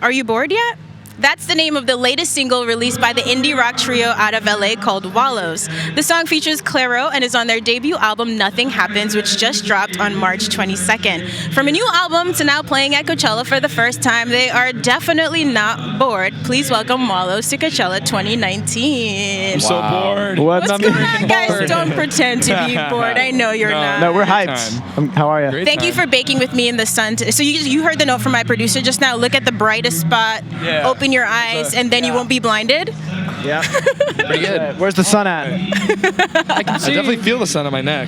Are you bored yet? That's the name of the latest single released by the indie rock trio out of LA called Wallows. The song features Clairo and is on their debut album Nothing Happens, which just dropped on March 22nd. From a new album to now playing at Coachella for the first time, they are definitely not bored. Please welcome Wallows to Coachella 2019. I'm so bored. What's going on, guys? Don't pretend to be bored. I know you're not. No, we're hyped. How are you? Thank you for baking with me in the sun. So you heard the note from my producer just now. Look at the brightest spot. Yeah. Open your eyes, and then you won't be blinded. Yeah. Pretty good. Where's the sun at? I definitely feel the sun on my neck.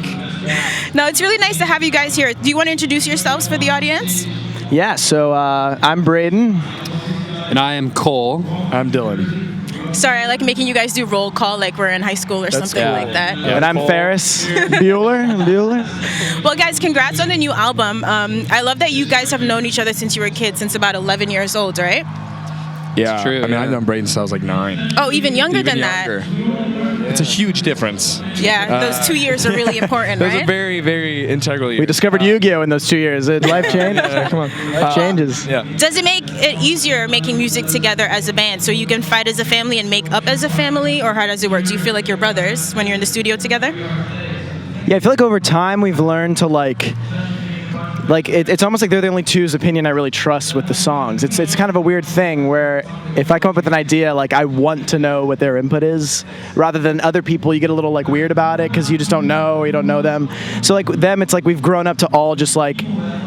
No, it's really nice to have you guys here. Do you want to introduce yourselves for the audience? Yeah, so I'm Braden. And I am Cole. I'm Dylan. Sorry, I like making you guys do roll call like we're in high school or something like that. Yeah, And I'm Cole. Ferris Bueller. Well, guys, congrats on the new album. I love that you guys have known each other since you were kids, since about 11 years old, right? Yeah, It's true, I mean, yeah. I've known Braden since I was like 9. Oh, even younger Even than younger. It's a huge difference. that. Yeah, those 2 years are really important, Those are right? very, very integral years. We discovered Yu-Gi-Oh in those 2 years. Life changed. Yeah, come on. Life changes. Yeah. Does it make it easier making music together as a band so you can fight as a family and make up as a family, or how does it work? Do you feel like you're brothers when you're in the studio together? Yeah, I feel like over time we've learned to like it's almost like they're the only two's opinion I really trust with the songs. It's kind of a weird thing where if I come up with an idea, like I want to know what their input is, rather than other people. You get a little like weird about it because you just don't know, or you don't know them. So like with them, it's like we've grown up to all just like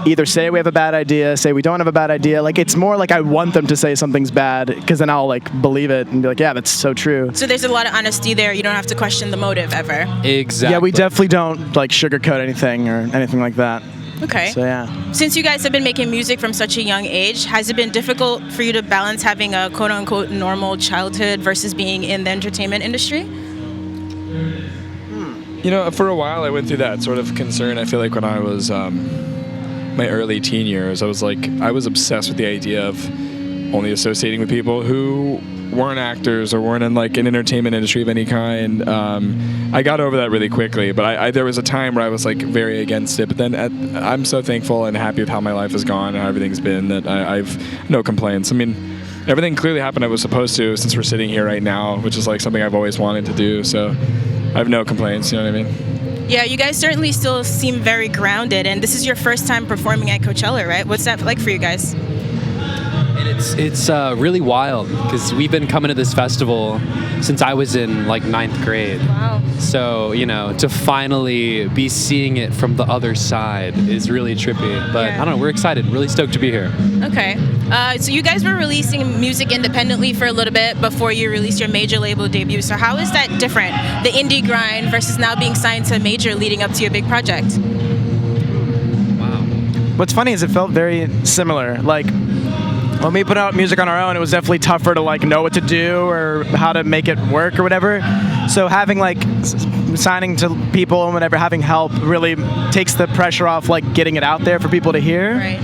either say we have a bad idea, say we don't have a bad idea. Like it's more like I want them to say something's bad because then I'll like believe it and be like, yeah, that's so true. So there's a lot of honesty there. You don't have to question the motive ever. Exactly. Yeah, we definitely don't like sugarcoat anything or anything like that. Okay. So yeah. Since you guys have been making music from such a young age, has it been difficult for you to balance having a quote-unquote normal childhood versus being in the entertainment industry? You know, for a while I went through that sort of concern. I feel like when I was my early teen years, I was obsessed with the idea of only associating with people who weren't actors or weren't in like an entertainment industry of any kind. I got over that really quickly, but I there was a time where I was like very against it. But then I'm so thankful and happy with how my life has gone and how everything's been that I've no complaints. I mean, everything clearly happened I was supposed to since we're sitting here right now, which is like something I've always wanted to do. So I have no complaints. You know what I mean? Yeah, you guys certainly still seem very grounded, and this is your first time performing at Coachella, right? What's that like for you guys? It's really wild because we've been coming to this festival since I was in like 9th grade. Wow. So, you know, to finally be seeing it from the other side is really trippy. But Yeah. I don't know, we're excited, really stoked to be here. Okay. So you guys were releasing music independently for a little bit before you released your major label debut. So how is that different, the indie grind versus now being signed to a major leading up to your big project? Wow. What's funny is it felt very similar. Like when we put out music on our own, it was definitely tougher to like know what to do or how to make it work or whatever. So having like signing to people and whatever, having help really takes the pressure off like getting it out there for people to hear. Right.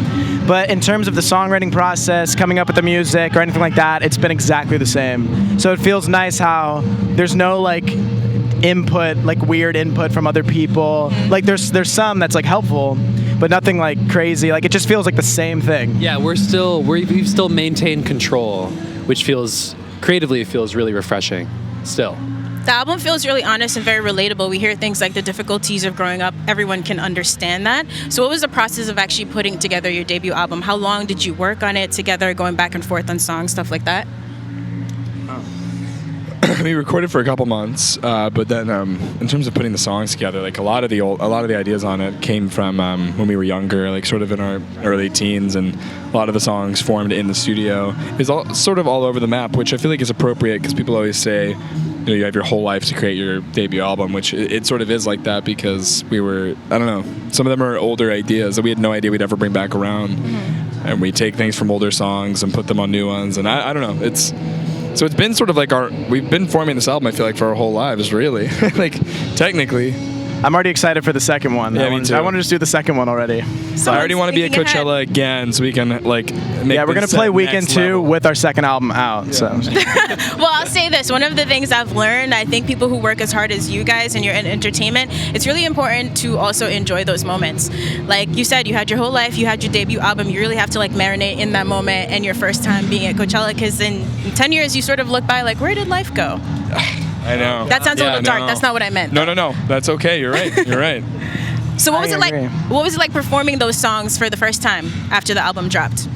But in terms of the songwriting process, coming up with the music or anything like that, it's been exactly the same. So it feels nice how there's no like input, like weird input from other people. Like there's some that's like helpful, but nothing like crazy. Like it just feels like the same thing. Yeah, we've still maintained control, which feels creatively really refreshing still. The album feels really honest and very relatable. We hear things like the difficulties of growing up. Everyone can understand that. So what was the process of actually putting together your debut album? How long did you work on it together, going back and forth on songs, stuff like that? We recorded for a couple months, but then in terms of putting the songs together, like a lot of the ideas on it came from when we were younger, like sort of in our early teens, and a lot of the songs formed in the studio. It's all sort of all over the map, which I feel like is appropriate because people always say, you know, you have your whole life to create your debut album, which it sort of is like that because we were, I don't know, some of them are older ideas that we had no idea we'd ever bring back around, and we take things from older songs and put them on new ones, and I don't know, So it's been sort of like we've been forming this album, I feel like, for our whole lives, really. Like, technically. I'm already excited for the second one. Yeah, me too. I want to just do the second one already. I already want to be at Thinking ahead. Coachella again, so we can like make. Yeah, we're gonna this play at weekend next 2 level. with our second album out. So Well, I'll say this. One of the things I've learned, I think people who work as hard as you guys and you're in entertainment, it's really important to also enjoy those moments. Like you said, you had your whole life, you had your debut album, you really have to like marinate in that moment and your first time being at Coachella, because in 10 years you sort of look by like, where did life go? I know. That sounds a little dark. no. That's not what I meant. No. That's okay. You're right. You're right. So what was I it like? agree. What was it like performing those songs for the first time after the album dropped?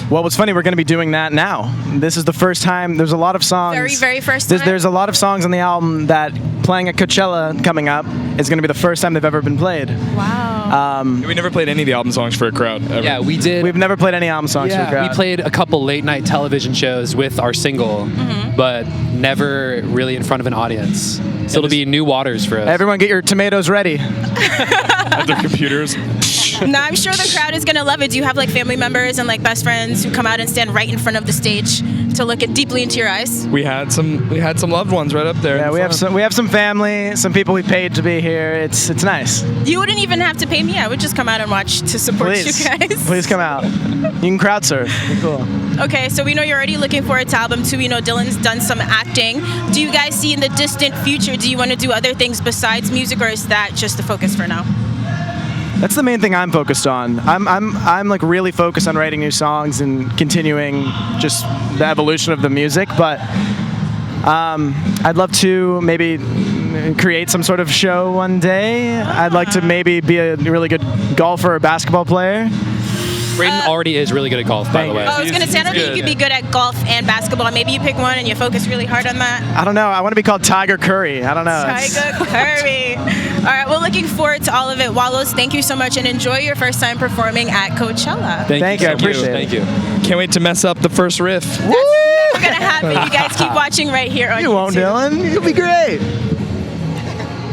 well, what's funny, we're gonna be doing that now. This is the first time. There's a lot of songs. Very, very first There's, time? there's a lot of songs on the album that playing at Coachella coming up is gonna be the first time they've ever been played. Wow. We never played any of the album songs for a crowd. Ever. Yeah, we did. We've never played any album songs for the crowd. We played a couple late night television shows with our single, but never really in front of an audience. So it'll be new waters for us. Everyone, get your tomatoes ready. At their computers. No, I'm sure the crowd is gonna love it. Do you have like family members and like best friends who come out and stand right in front of the stage to look deeply into your eyes? We had some loved ones right up there. Yeah, we have some family, some people we paid to be here. It's nice. You wouldn't even have to pay me. I would just come out and watch to support Please, you guys. please come out. You can crowd surf. Be cool. Okay, so we know you're already looking forward to album 2. We know Dylan's done some acting. Do you guys see in the distant future, do you want to do other things besides music, or is that just the focus for now? That's the main thing I'm focused on. I'm like really focused on writing new songs and continuing just the evolution of the music. But I'd love to maybe create some sort of show one day. I'd like to maybe be a really good golfer or basketball player. Braden already is really good at golf, by the way. Oh, I was going to say, I don't think you could be good at golf and basketball. Maybe you pick one and you focus really hard on that. I don't know. I want to be called Tiger Curry. I don't know. Tiger Curry. All right, well, looking forward to all of it. Wallows, thank you so much, and enjoy your first time performing at Coachella. Thank you. I appreciate it. Thank you. Can't wait to mess up the first riff. That's never going to happen. You guys keep watching right here on You YouTube. won't, Dylan. You'll be great.